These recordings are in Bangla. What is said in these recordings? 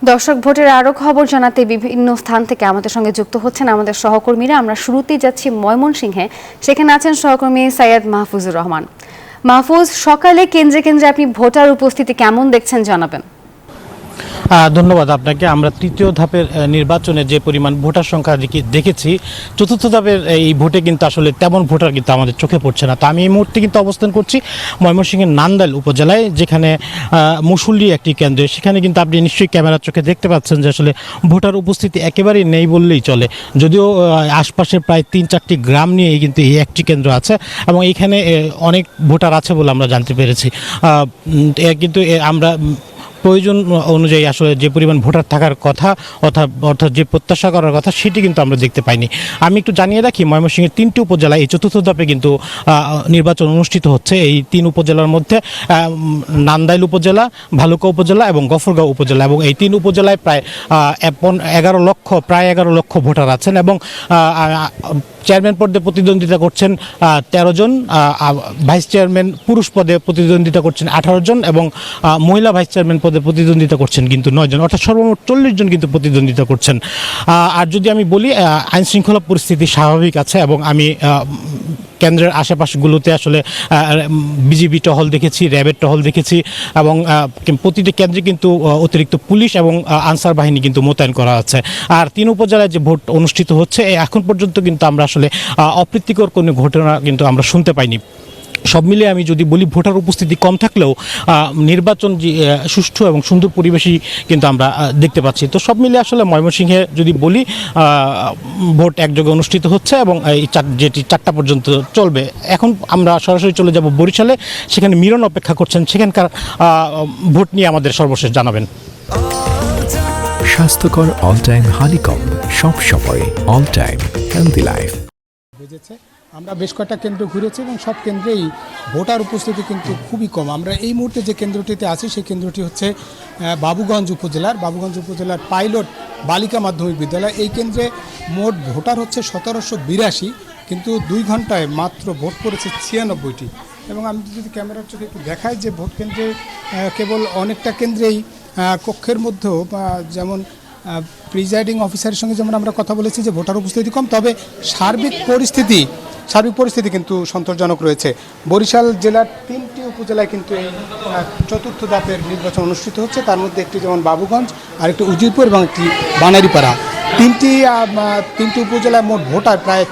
দর্শক ভোটের আরও খবর জানাতে বিভিন্ন স্থান থেকে আমাদের সঙ্গে যুক্ত হচ্ছেন আমাদের সহকর্মীরা। আমরা শুরুতেই যাচ্ছি ময়মনসিংহে, সেখানে আছেন সহকর্মী সৈয়দ মাহফুজুর রহমান। মাহফুজ, সকালে কেন্দ্রে কেন্দ্রে আপনি ভোটার উপস্থিতি কেমন দেখছেন জানাবেন। ধন্যবাদ আপনাকে। আমরা তৃতীয় ধাপের নির্বাচনে যে পরিমাণ ভোটার সংখ্যা দেখেছি, চতুর্থ ধাপের এই ভোটে কিন্তু আসলে তেমন ভোটার কিন্তু আমাদের চোখে পড়ছে না। তো আমি এই মুহূর্তে কিন্তু অবস্থান করছি ময়মনসিংহের নান্দাইল উপজেলায়, যেখানে মুসল্লি একটি কেন্দ্রে। সেখানে কিন্তু আপনি নিশ্চয়ই ক্যামেরার চোখে দেখতে পাচ্ছেন যে আসলে ভোটার উপস্থিতি একেবারেই নেই বললেই চলে। যদিও আশপাশে প্রায় ৩-৪টি গ্রাম নিয়ে কিন্তু এই একটি কেন্দ্র আছে এবং এইখানে অনেক ভোটার আছে বলে আমরা জানতে পেরেছি। কিন্তু আমরা প্রয়োজন অনুযায়ী আসলে যে পরিমাণ ভোটার থাকার কথা অর্থাৎ যে প্রত্যাশা করার কথা সেটি কিন্তু আমরা দেখতে পাইনি। আমি একটু জানিয়ে রাখি, ময়মনসিংহের 3টি উপজেলায় এই চতুর্থ ধাপে কিন্তু নির্বাচন অনুষ্ঠিত হচ্ছে। এই 3 উপজেলার মধ্যে নান্দাইল উপজেলা, ভালুকা উপজেলা এবং গফরগাঁও উপজেলা, এবং এই 3 উপজেলায় প্রায় 11 লক্ষ ভোটার আছেন এবং চেয়ারম্যান পদে প্রতিদ্বন্দ্বিতা করছেন 13 জন, ভাইস চেয়ারম্যান পুরুষ পদে প্রতিদ্বন্দ্বিতা করছেন 18 জন এবং মহিলা ভাইস চেয়ারম্যান পদে প্রতিদ্বন্দ্বিতা করছেন কিন্তু 9 জন, অর্থাৎ সর্বমোট 40 জন কিন্তু প্রতিদ্বন্দ্বিতা করছেন। আর যদি আমি বলি, আইন শৃঙ্খলা পরিস্থিতি স্বাভাবিক আছে এবং আমি কেন্দ্রের আশেপাশগুলোতে আসলে বিজিবি টহল দেখেছি, র্যাবের টহল দেখেছি এবং প্রতিটি কেন্দ্রে কিন্তু অতিরিক্ত পুলিশ এবং আনসার বাহিনী কিন্তু মোতায়েন করা আছে। আর 3 উপজেলায় যে ভোট অনুষ্ঠিত হচ্ছে, এখন পর্যন্ত কিন্তু আমরা আসলে অপ্রীতিকর কোনো ঘটনা কিন্তু আমরা শুনতে পাইনি। সব মিলিয়ে আমি যদি বলি, ভোটার উপস্থিতি কম থাকলেও নির্বাচন যে সুষ্ঠু এবং সুন্দর পরিবেশই কিন্তু আমরা দেখতে পাচ্ছি। তো সব মিলিয়ে আসলে ময়মনসিংহে যদি বলি, ভোট একযোগে অনুষ্ঠিত হচ্ছে এবং যেটি 4টা পর্যন্ত চলবে। এখন আমরা সরাসরি চলে যাব বরিশালে, সেখানে মিলন অপেক্ষা করছেন, সেখানকার ভোট নিয়ে আমাদের সর্বশেষ জানাবেন। স্বাস্থ্যকর অল টাইম হানিকম, সব সময় অল টাইম হেলদি লাইফ। আমরা বেশ কয়েকটা কেন্দ্র ঘুরেছি এবং সব কেন্দ্রেই ভোটার উপস্থিতি কিন্তু খুবই কম। আমরা এই মুহূর্তে যে কেন্দ্রটিতে আছি সেই কেন্দ্রটি হচ্ছে বাবুগঞ্জ উপজেলার পাইলট বালিকা মাধ্যমিক বিদ্যালয়। এই কেন্দ্রে মোট ভোটার হচ্ছে 1782, কিন্তু 2 ঘন্টায় মাত্র ভোট পড়েছে 96টি। এবং আমি যদি ক্যামেরার চোখে একটু দেখাই যে ভোট কেন্দ্রে কেবল অনেকটা কেন্দ্রেই কক্ষের মধ্যেও যেমন প্রিজাইডিং অফিসারের সঙ্গে যেমন আমরা কথা বলেছি যে ভোটার উপস্থিতি কম, তবে সার্বিক পরিস্থিতি কিন্তু সন্তোষজনক রয়েছে। বরিশাল জেলার 3টি উপজেলায় কিন্তু এই চতুর্থ ধাপের নির্বাচন অনুষ্ঠিত হচ্ছে। তার মধ্যে একটি যেমন বাবুগঞ্জ, আর একটি উজিরপুর এবং একটি বানারীপাড়া। 3টি উপজেলায় মোট ভোটার প্রায়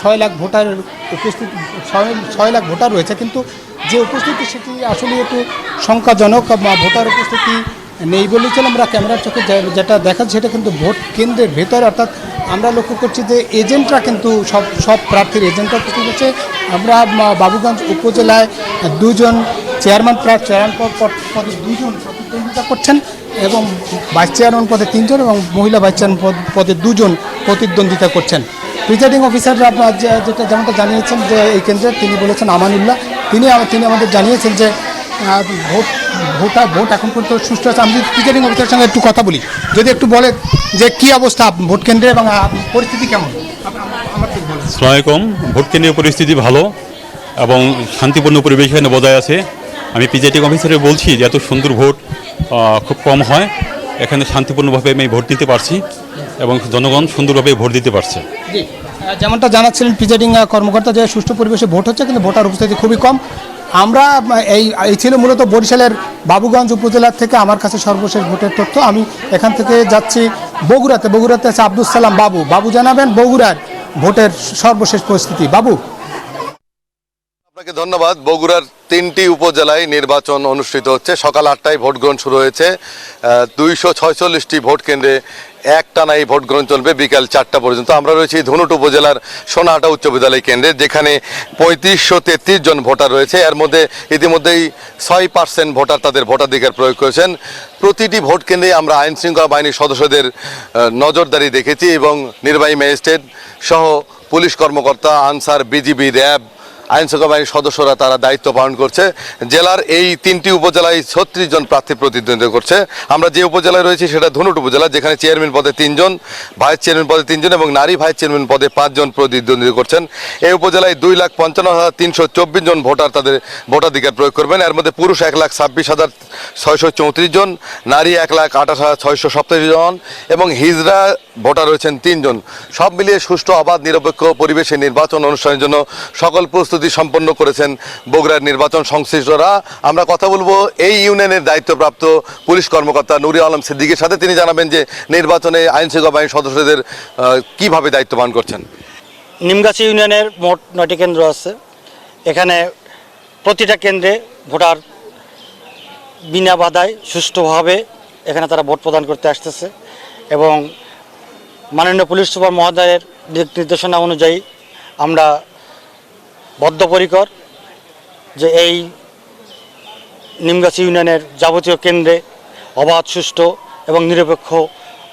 6 লাখ ভোটারের উপস্থিতি, 6 লাখ ভোটার রয়েছে, কিন্তু যে উপস্থিতি সেটি আসলে একটু সংখ্যাজনক। ভোটার উপস্থিতি নেই বলেই চলে। আমরা ক্যামেরার চোখে যেটা দেখা সেটা কিন্তু ভোট কেন্দ্রের ভেতরে, অর্থাৎ আমরা লক্ষ্য করছি যে এজেন্টরা কিন্তু সব প্রার্থীর এজেন্টরা উপস্থিত হচ্ছে। আমরা বাবুগঞ্জ উপজেলায় 2 জন চেয়ারম্যান পদে 2 জন প্রতিদ্বন্দ্বিতা করছেন এবং ভাইস চেয়ারম্যান পদে 3 জন এবং মহিলা ভাইস চেয়ারম্যান পদে 2 জন প্রতিদ্বন্দ্বিতা করছেন। প্রিজাইডিং অফিসাররা যেমনটা জানিয়েছেন যে এই কেন্দ্রে তিনি বলেছেন আমানুল্লাহ, তিনি আমাদের জানিয়েছেন যে ভোট এখন পর্যন্ত সুষ্ঠু আছে। আমি প্রিজাইডিং অফিসারের সঙ্গে একটু কথা বলি, যদি একটু বলে যে কী অবস্থা ভোট কেন্দ্রে এবং পরিস্থিতি কেমন। আসসালামু আলাইকুম। ভোট কেন্দ্রের পরিস্থিতি ভালো এবং শান্তিপূর্ণ পরিবেশ এখানে বজায় আছে। আমি প্রিজাইডিং অফিসারে বলছি যে এত সুন্দর ভোট খুব কম হয়। এখানে শান্তিপূর্ণভাবে আমি ভোট দিতে পারছি এবং জনগণ সুন্দরভাবে ভোট দিতে পারছে। যেমনটা জানাচ্ছিলেন প্রিজাইডিং কর্মকর্তা যে সুষ্ঠু পরিবেশে ভোট হচ্ছে, কিন্তু ভোটার উপস্থিতি খুবই কম। আমরা এই ছিল মূলত বরিশালের বাবুগঞ্জ উপজেলার থেকে আমার কাছে সর্বশেষ ভোটের তথ্য। আমি এখান থেকে যাচ্ছি বগুড়াতে আছে আব্দুল সালাম বাবু জানাবেন বগুড়ার ভোটের সর্বশেষ পরিস্থিতি। বাবু, আপনাকে ধন্যবাদ। বগুড়ার 3টি উপজেলায় নির্বাচন অনুষ্ঠিত হচ্ছে। সকাল 8টায় ভোট গ্রহণ শুরু হয়েছে। 246টি ভোট কেন্দ্রে একটানা এই ভোট গ্রহণ চলবে বিকাল 4টা পর্যন্ত। আমরা রয়েছি ধুনট উপজেলার সোনাহাটা উচ্চ বিদ্যালয় কেন্দ্রে, যেখানে 3533 জন ভোটার রয়েছে। এর মধ্যে ইতিমধ্যেই 6% ভোটার তাদের ভোটাধিকার প্রয়োগ করেছেন। প্রতিটি ভোট কেন্দ্রে আমরা আইন শৃঙ্খলা বাহিনীর সদস্যদের নজরদারি দেখেছি এবং নির্বাহী ম্যাজিস্ট্রেট সহ পুলিশ কর্মকর্তা, আনসার, বিজিবি, র্যাব, আইনশৃঙ্খলা বাহিনীর সদস্যরা তারা দায়িত্ব পালন করছে। জেলার এই 3টি উপজেলায় 36 জন প্রার্থী প্রতিদ্বন্দ্বিতা করছে। আমরা যে উপজেলায় রয়েছি সেটা ধনুট উপজেলা, যেখানে চেয়ারম্যান পদে 3 জন, ভাইস চেয়ারম্যান পদে 3 জন এবং নারী ভাইস চেয়ারম্যান পদে 5 জন প্রতিদ্বন্দ্বিতা করছেন। এই উপজেলায় 2,55,324 জন ভোটার তাদের ভোটাধিকার প্রয়োগ করবেন। এর মধ্যে পুরুষ 1,26,634 জন, নারী 1,28,687 জন এবং হিজড়া ভোটার রয়েছেন 3 জন। সব মিলিয়ে সুষ্ঠু, অবাধ, নিরপেক্ষ পরিবেশে নির্বাচন অনুষ্ঠানের জন্য সকল প্রস্তুতি সম্পন্ন করেছেন বগুড়ার নির্বাচন সংশ্লিষ্টরা। আমরা কথা বলবো এই ইউনিয়নের দায়িত্বপ্রাপ্ত পুলিশ কর্মকর্তা নুরি আলম সিদ্দিকের সাথে। তিনি জানাবেন যে নির্বাচনে আইনশৃঙ্খলা বাহিনীর সদস্যদের কিভাবে দায়িত্ব পালন করছেন। নিমগাছি ইউনিয়নের মোট 9টি কেন্দ্র আছে। এখানে প্রতিটা কেন্দ্রে ভোটার বিনা বাধায় সুষ্ঠুভাবে এখানে তারা ভোট প্রদান করতে আসতেছে এবং মাননীয় পুলিশ সুপার মহোদয়ের দিক নির্দেশনা অনুযায়ী আমরা বদ্ধপরিকর যে এই নিমগাছি ইউনিয়নের যাবতীয় কেন্দ্রে অবাধ, সুষ্ঠু এবং নিরপেক্ষ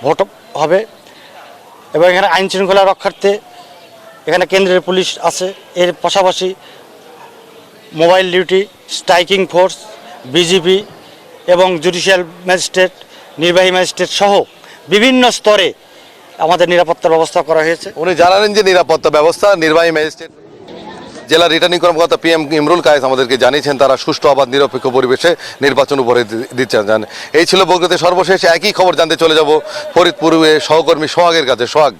ভোট হবে এবং এখানে আইন শৃঙ্খলা রক্ষার্থে এখানে কেন্দ্রের পুলিশ আছে। এর পাশাপাশি mobile duty, striking force, BGB এবং জুডিশিয়াল ম্যাজিস্ট্রেট, নির্বাহী ম্যাজিস্ট্রেট সহ বিভিন্ন স্তরে আমাদের নিরাপত্তার ব্যবস্থা করা হয়েছে। উনি জানালেন যে নিরাপত্তা ব্যবস্থা, নির্বাহী ম্যাজিস্ট্রেট, জেলা রিটার্নিং কর্মকর্তা PM ইমরুল কায়েস আমাদেরকে জানিয়েছেন তারা সুষ্ঠু, অবাধ, নিরপেক্ষ পরিবেশে নির্বাচন উপরে দিচ্ছেন। এই ছিল বগুড়াতে সর্বশেষ। একই খবর জানতে চলে যাব ফরিদপুরে সহকর্মী সোহাগের কাছে। সোহাগ।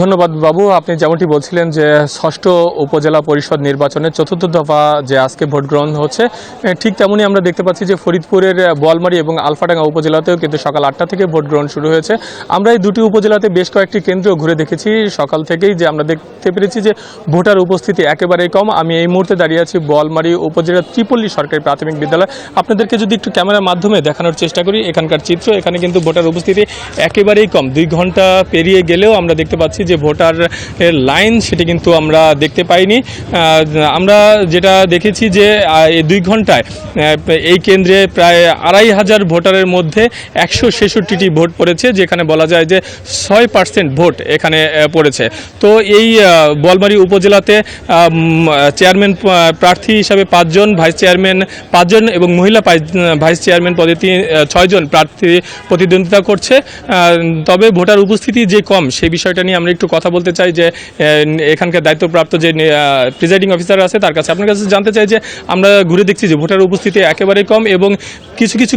ধন্যবাদ বাবু। আপনি যেমনটি বলছিলেন যে 6ষ্ঠ উপজেলা পরিষদ নির্বাচনের 4র্থ দফা যে আজকে ভোট গ্রহণ হচ্ছে, ঠিক তেমনই আমরা দেখতে পাচ্ছি যে ফরিদপুরের বোয়ালমারী এবং আলফাডাঙ্গা উপজেলাতেও কিন্তু সকাল 8টা থেকে ভোট গ্রহণ শুরু হয়েছে। আমরা এই দুটি উপজেলাতে বেশ কয়েকটি কেন্দ্র ঘুরে দেখেছি সকাল থেকেই, যে আমরা দেখতে পেরেছি যে ভোটার উপস্থিতি একেবারেই কম। আমি এই মুহূর্তে দাঁড়িয়ে আছি বোয়ালমারী উপজেলার ত্রিপল্লী সরকারি প্রাথমিক বিদ্যালয়। আপনাদেরকে যদি একটু ক্যামেরার মাধ্যমে দেখানোর চেষ্টা করি এখানকার চিত্র, এখানে কিন্তু ভোটার উপস্থিতি একেবারেই কম। 2 ঘন্টা পেরিয়ে গেলেও আমরা দেখতে পাচ্ছি যে ভোটার লাইন সেটি কিন্তু আমরা দেখতে পাইনি। আমরা যেটা দেখেছি যে এই 2 ঘন্টায় এই কেন্দ্রে প্রায় 2,500 ভোটারের মধ্যে 166টি ভোট পড়েছে, যেখানে বলা যায় যে 6% ভোট এখানে পড়েছে। তো এই বোয়ালমারী উপজেলাতে চেয়ারম্যান প্রার্থী হিসাবে 5 জন, ভাইস চেয়ারম্যান 5 জন এবং মহিলা ভাইস চেয়ারম্যান পদে 6 জন প্রার্থী প্রতিদ্বন্দ্বিতা করছে। তবে ভোটার উপস্থিতি যে কম সেই বিষয়টা নিয়ে আমরা একটু কথা বলতে চাই যে এখানকার দায়িত্বপ্রাপ্ত যে প্রিজাইডিং অফিসার আছে তার কাছে। আপনার কাছে জানতে চাই যে আমরা ঘুরে দেখছি যে ভোটার উপস্থিতি একেবারেই কম এবং কিছু কিছু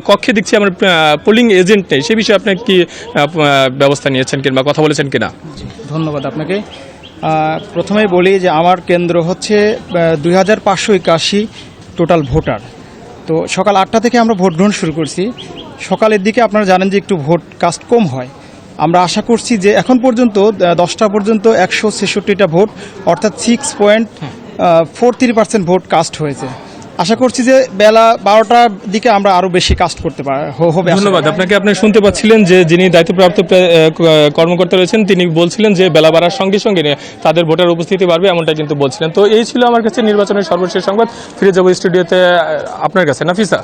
কক্ষে দেখছি আমরা পোলিং এজেন্ট নেই। সে বিষয়ে আপনি কি ব্যবস্থা নিয়েছেন কিংবা কথা বলেছেন কিনা? ধন্যবাদ আপনাকে। প্রথমেই বলি যে আমার কেন্দ্র হচ্ছে 2581 টোটাল ভোটার। তো সকাল 8টা থেকে আমরা ভোট গ্রহণ শুরু করছি। সকালের দিকে আপনারা জানেন যে একটু ভোট কাস্ট কম হয়। আমরা আশা করছি যে এখন পর্যন্ত 10টা পর্যন্ত 166টা ভোট অর্থাৎ 6.43% ভোট কাস্ট হয়েছে। আশা করছি যে বেলা 12টার দিকে আমরা আরও বেশি কাস্ট করতে হবে। ধন্যবাদ আপনাকে। আপনি শুনতে পাচ্ছিলেন যে যিনি দায়িত্বপ্রাপ্ত কর্মকর্তা রয়েছেন তিনি বলছিলেন যে বেলা বাড়ার সঙ্গে সঙ্গে তাদের ভোটার উপস্থিতি বাড়বে, এমনটা কিন্তু বলছিলেন। তো এই ছিল আমার কাছে নির্বাচনের সর্বশেষ সংবাদ। ফিরে যাবো স্টুডিওতে আপনার কাছে। নাফিসা।